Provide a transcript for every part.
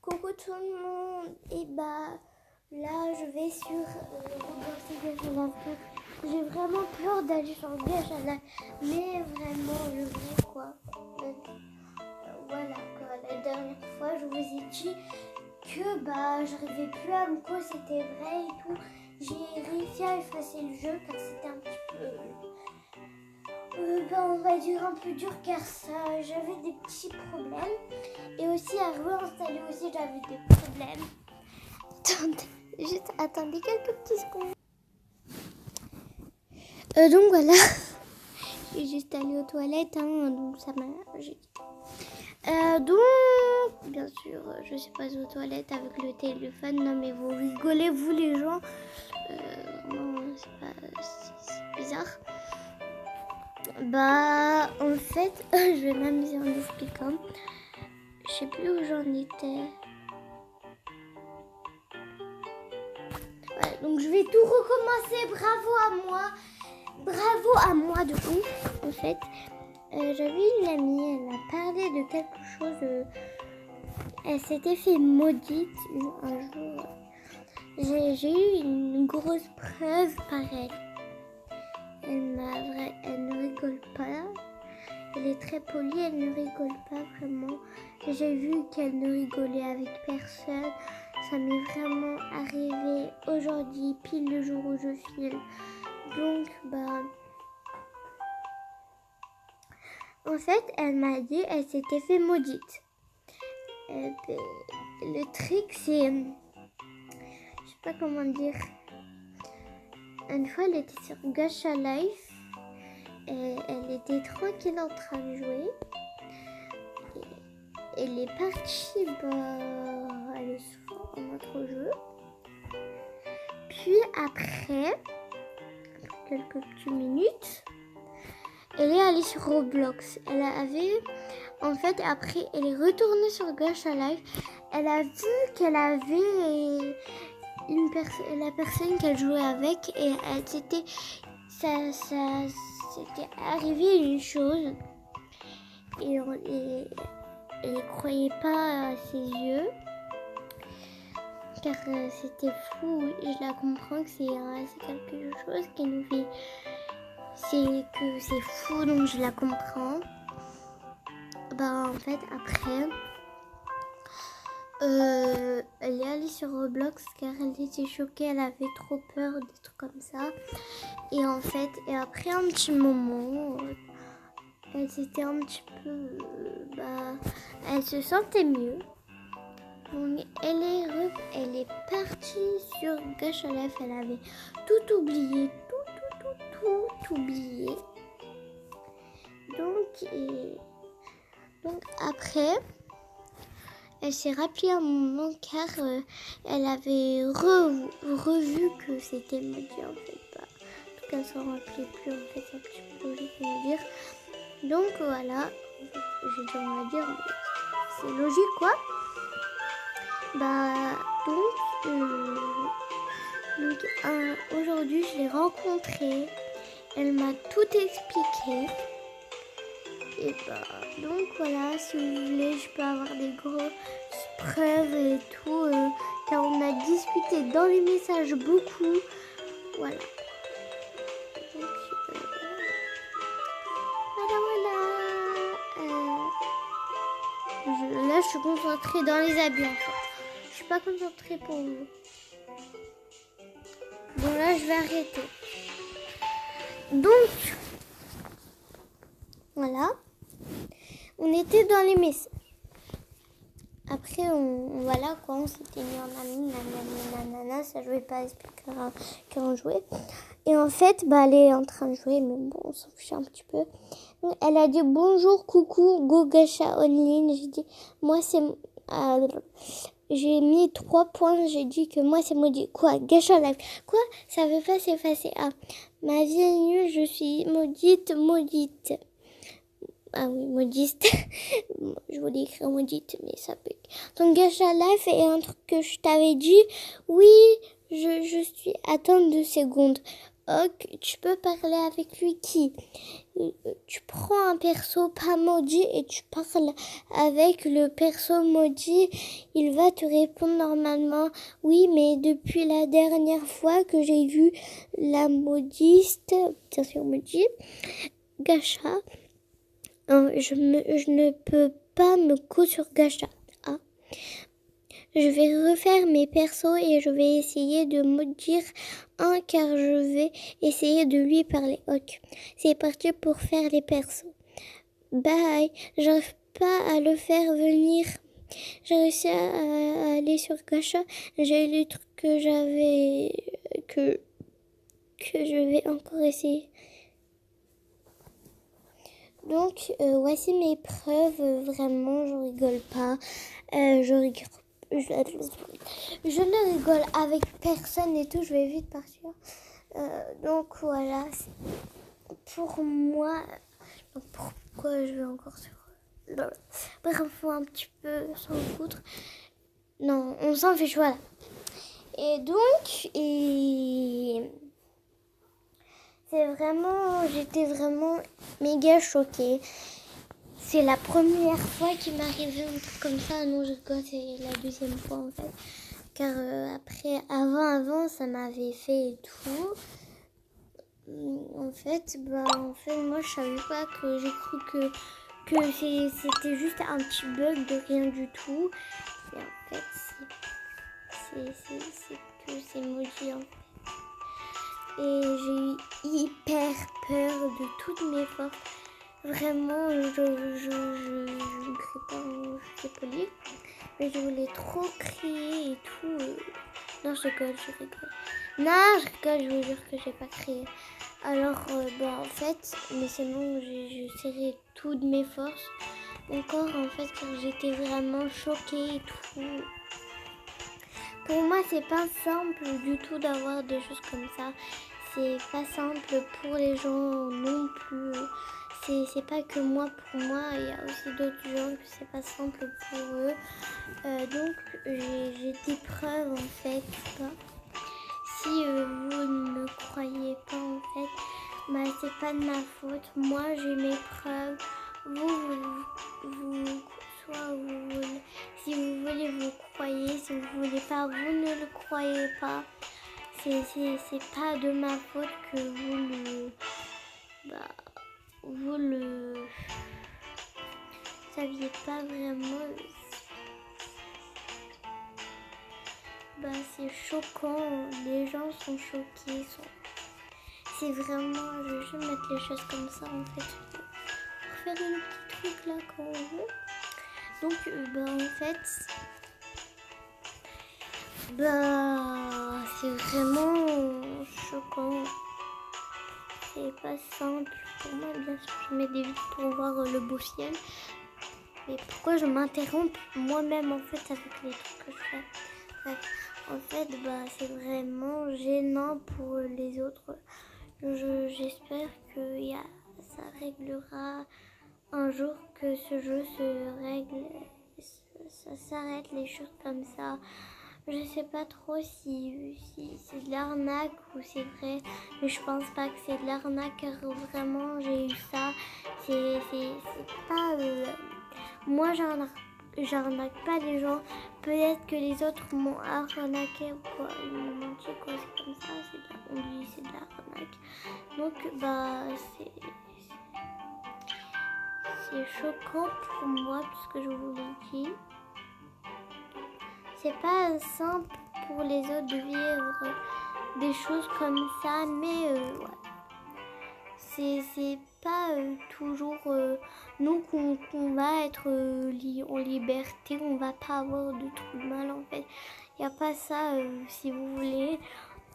Coucou tout le monde. Et bah là je vais sur Roblox et Gacha Life. J'ai vraiment peur d'aller sur Gacha Life, mais vraiment le vrai quoi. Voilà quoi. La dernière fois je vous ai dit que bah j'arrivais plus à me croire c'était vrai et tout. J'ai réussi à effacer le jeu car c'était un petit peu on va dire un peu dur car ça j'avais des petits problèmes et aussi à réinstaller aussi j'avais des problèmes. Attendez quelques petits secondes. Donc voilà, j'ai juste allé aux toilettes donc ça m'a donc bien sûr je suis pas aux toilettes avec le téléphone. Non mais vous rigolez vous les gens, non c'est bizarre. Bah en fait je vais m'amuser en expliquant. Je sais plus où j'en étais. Ouais, donc je vais tout recommencer. Bravo à moi de ouf. En fait, j'avais une amie, elle a parlé de quelque chose. Elle s'était fait maudite un jour. J'ai eu une grosse preuve pareille. Elle ne rigole pas. Elle est très polie, elle ne rigole pas vraiment. J'ai vu qu'elle ne rigolait avec personne. Ça m'est vraiment arrivé aujourd'hui, pile le jour où je filme. Donc, en fait, elle m'a dit, elle s'était fait maudite. Le truc, c'est, je sais pas comment dire. Une fois, elle était sur Gacha Life. Et elle était tranquille en train de jouer. Et elle est partie, elle est souvent en autre jeu. Puis après quelques petites minutes, elle est allée sur Roblox. Elle avait, en fait, après, elle est retournée sur Gacha Life. Elle a vu qu'elle avait la personne qu'elle jouait avec et c'était arrivé une chose et elle ne croyait pas à ses yeux car c'était fou. Je la comprends que c'est quelque chose qui nous fait, c'est fou, donc je la comprends. En fait après elle est allée sur Roblox car elle était choquée, elle avait trop peur, des trucs comme ça. Et en fait, et après un petit moment, elle s'était un petit peu, elle se sentait mieux. Donc elle est partie sur Gacha Life, elle avait tout oublié, tout oublié. Donc après, elle s'est rappelée un moment car elle avait revu que c'était maudit en fait. En tout cas, elle s'en rappelait plus en fait, c'est un petit peu logique on va dire. Donc voilà, j'ai dit on va dire, mais c'est logique quoi. Donc aujourd'hui je l'ai rencontrée, elle m'a tout expliqué. Et donc voilà, si vous voulez, je peux avoir des grosses preuves et tout, car on a discuté dans les messages beaucoup. Voilà. Donc, là, je suis concentrée dans les habits en fait. Je suis pas concentrée pour vous. Bon là, je vais arrêter. Donc, voilà. On était dans les messages. Après, voilà quoi, on s'était mis en ami, nanana, ça je vais pas expliquer quand on jouait. Et en fait, elle est en train de jouer, mais bon, on s'en fiche un petit peu. Donc, elle a dit bonjour, coucou, go Gacha online. J'ai dit, moi c'est... j'ai mis 3 points, j'ai dit que moi c'est maudit. Quoi, Gacha Life? Quoi? Ça veut pas s'effacer. Ah, ma vie est nulle, je suis maudite. Ah oui, maudite. Je voulais écrire maudite, mais ça peut. Donc Gacha Life est un truc que je t'avais dit. Oui, je suis. Attends 2 secondes. Ok, tu peux parler avec lui qui? Tu prends un perso pas maudit et tu parles avec le perso maudit. Il va te répondre normalement. Oui, mais depuis la dernière fois que j'ai vu la maudiste, bien sûr maudit, Gacha, je ne peux pas me coucher sur Gacha. Ah. Je vais refaire mes persos et je vais essayer de maudire un car je vais essayer de lui parler. Ok, c'est parti pour faire les persos. Bye, j'arrive pas à le faire venir. J'ai réussi à aller sur Gacha. J'ai lu le truc que j'avais... que je vais encore essayer. Donc, voici mes preuves. Vraiment, je rigole pas. Je ne rigole avec personne et tout. Je vais vite partir. Donc, voilà. Pour moi... Pourquoi je vais encore sur... Bref, on faut un petit peu s'en foutre. Non, on s'en fiche, voilà. Et donc... J'étais vraiment méga choquée. C'est la première fois qu'il m'arrivait un truc comme ça. Non, je crois que c'est la deuxième fois en fait. Car avant, ça m'avait fait et tout. En fait, moi, je savais pas que j'ai cru que c'était juste un petit bug de rien du tout. Et en fait, c'est que c'est maudit en fait. Et j'ai eu hyper peur de toutes mes forces. Vraiment, je ne crie pas, je suis polie. Mais je voulais trop crier et tout. Non, je rigole. Non, je vous jure que j'ai pas crié. Alors, en fait, mais c'est bon, j'ai serré toutes mes forces. Mon corps, en fait, car j'étais vraiment choquée et tout. Pour moi, c'est pas simple du tout d'avoir des choses comme ça. C'est pas simple pour les gens non plus. C'est pas que moi, pour moi, il y a aussi d'autres gens que c'est pas simple pour eux. Donc, j'ai des preuves en fait. Si vous ne me croyez pas en fait, c'est pas de ma faute. Moi, j'ai mes preuves. Si vous voulez, vous croyez. Si vous voulez pas, vous ne le croyez pas. C'est pas de ma faute que vous le saviez pas vraiment. C'est choquant, les gens sont choqués. C'est vraiment, je vais juste mettre les choses comme ça en fait. Pour faire des petits trucs là quand on veut. Donc, en fait, c'est vraiment choquant. C'est pas simple pour moi, bien sûr. Je mets des vitres pour voir le beau ciel. Mais pourquoi je m'interromps moi-même en fait avec les trucs que je fais. Bref, en fait, c'est vraiment gênant pour les autres. J'espère que ça réglera un jour, que ce jeu se règle, ça s'arrête, les choses comme ça. Je sais pas trop si c'est de l'arnaque ou c'est vrai, mais je pense pas que c'est de l'arnaque car vraiment j'ai eu ça. C'est pas... moi j'arnaque pas les gens, peut-être que les autres m'ont arnaqué ou quoi, ils m'ont dit quoi, c'est comme ça, c'est de l'arnaque. Donc c'est choquant pour moi puisque je vous l'ai dit. C'est pas simple pour les autres de vivre des choses comme ça, mais c'est pas toujours nous qu'on va être en liberté, on va pas avoir de trucs mal en fait. Il n'y a pas ça, si vous voulez,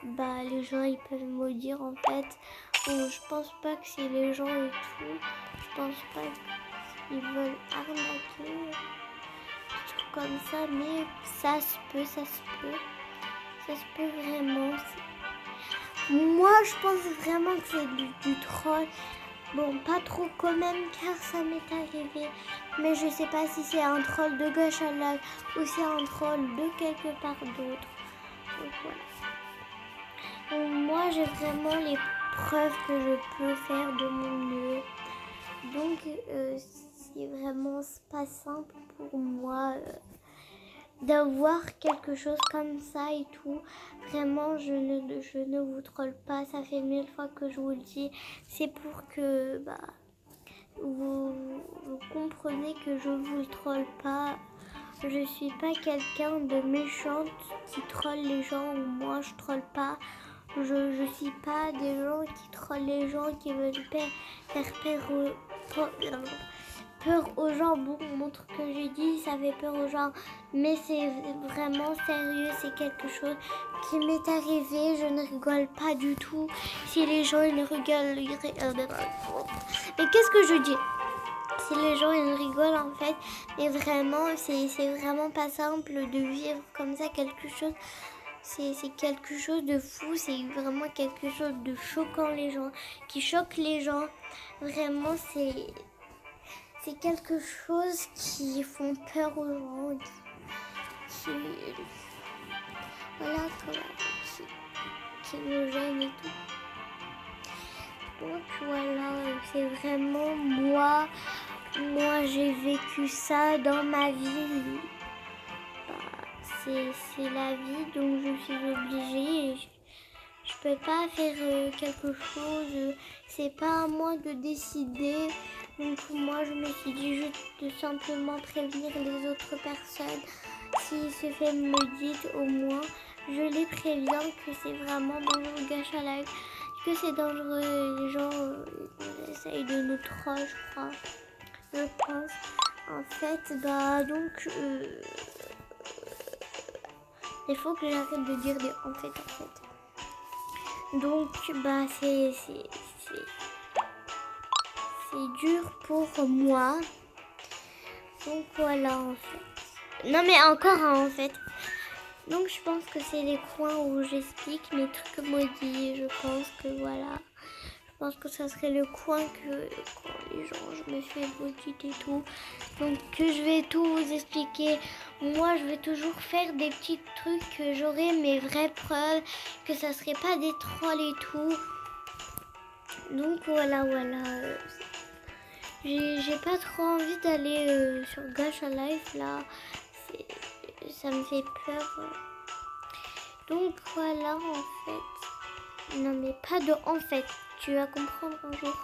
les gens ils peuvent maudire en fait. Je pense pas que c'est les gens et tout, je pense pas qu'ils veulent arnaquer. Comme ça, mais ça se peut vraiment. Moi je pense vraiment que c'est du troll. Bon, pas trop quand même car ça m'est arrivé, mais je sais pas si c'est un troll de Gacha Live ou c'est un troll de quelque part d'autre. Donc voilà. moi, j'ai vraiment les preuves que je peux faire de mon mieux. Donc, c'est vraiment pas simple pour moi d'avoir quelque chose comme ça et tout. Vraiment, je ne vous troll pas. Ça fait 1000 fois que je vous le dis. C'est pour que vous comprenez que je vous troll pas. Je suis pas quelqu'un de méchante qui troll les gens ou moi je troll pas. Je suis pas des gens qui trollent les gens qui veulent faire peur aux gens. Bon, mon truc que j'ai dit, ça fait peur aux gens, mais c'est vraiment sérieux, c'est quelque chose qui m'est arrivé, je ne rigole pas du tout. Si les gens ils rigolent, mais qu'est-ce que je dis? Si les gens ils rigolent en fait, mais vraiment c'est vraiment pas simple de vivre comme ça quelque chose. C'est quelque chose de fou, c'est vraiment quelque chose de choquant les gens, qui choque les gens. Vraiment c'est quelque chose qui font peur aux gens, qui voilà quoi, qui nous gênent et tout. Donc voilà, c'est vraiment moi j'ai vécu ça dans ma vie. C'est la vie, donc je suis obligée. Je peux pas faire quelque chose. C'est pas à moi de décider. Donc moi, je me suis dit juste de simplement prévenir les autres personnes. S'ils se fait maudite, au moins, je les préviens que c'est vraiment dangereux, gâche à live. Que c'est dangereux. Les gens essayent de nous troller, je crois. Je pense. En fait, donc... il faut que j'arrête de dire des en fait. Donc c'est dur pour moi. Donc voilà en fait. Non mais encore en fait. Donc je pense que c'est les coins où j'explique mes trucs maudits. Je pense que voilà. Je pense que ça serait le coin que quand les gens, je me fais maudite et tout. Donc que je vais tout vous expliquer. Moi, je vais toujours faire des petits trucs que j'aurai mes vraies preuves, que ça serait pas des trolls et tout. Donc voilà. J'ai pas trop envie d'aller sur Gacha Life là. Ça me fait peur. Donc voilà en fait. Non mais pas de en fait. Tu vas comprendre un jour.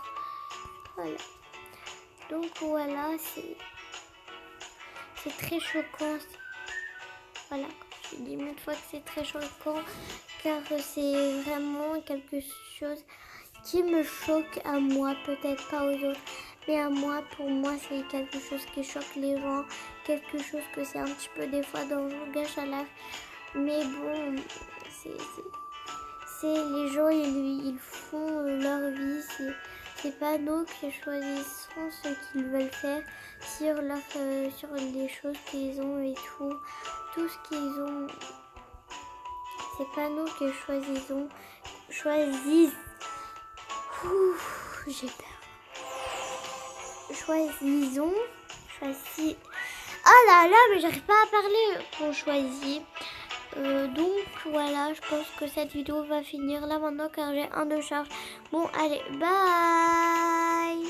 Voilà. Donc voilà, c'est très choquant. Voilà, je dis 1000 fois que c'est très choquant car c'est vraiment quelque chose qui me choque à moi, peut-être pas aux autres, mais à moi, pour moi, c'est quelque chose qui choque les gens, quelque chose que c'est un petit peu des fois dangereux, gâche à la. Mais bon, c'est les gens, ils font leur vie, c'est pas nous qui choisissons ce qu'ils veulent faire sur les choses qu'ils ont et tout ce qu'ils ont. C'est pas nous qui choisissons. J'ai peur. Choisissons. Ah là là, mais j'arrive pas à parler. On choisit. Donc voilà, je pense que cette vidéo va finir là maintenant car j'ai un de charge. Bon, allez, bye.